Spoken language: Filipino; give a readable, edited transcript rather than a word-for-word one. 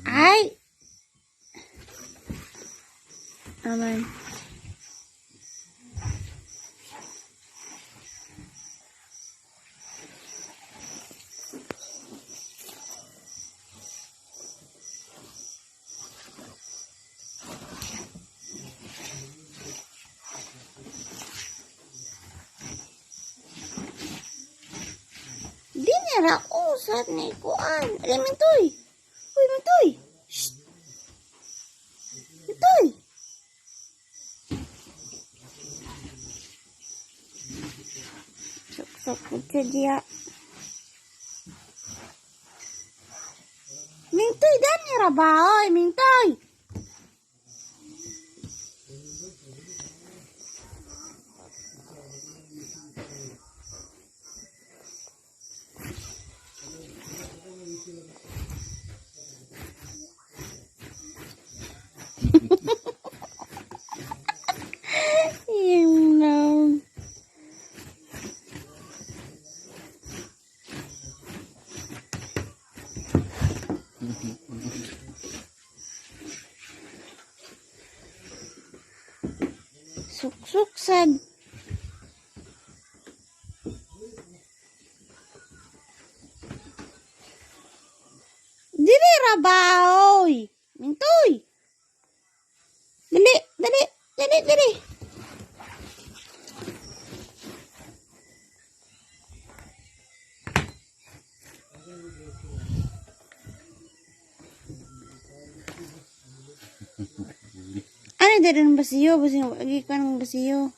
Ay! Aman. Di nira usat ni kuan. Ay, mintoy. Uy, mintoy. Shh. Mintoy. Sok-sok ka dia. Mintoy, dan nira ba? Oy, mintoy. You know. Suk-suk sad. Dili ra ba, oy. Mintoy. Dali, dali, dali, dali. Ano dari ng basiyo? Basiyo, lagi ka ng basiyo.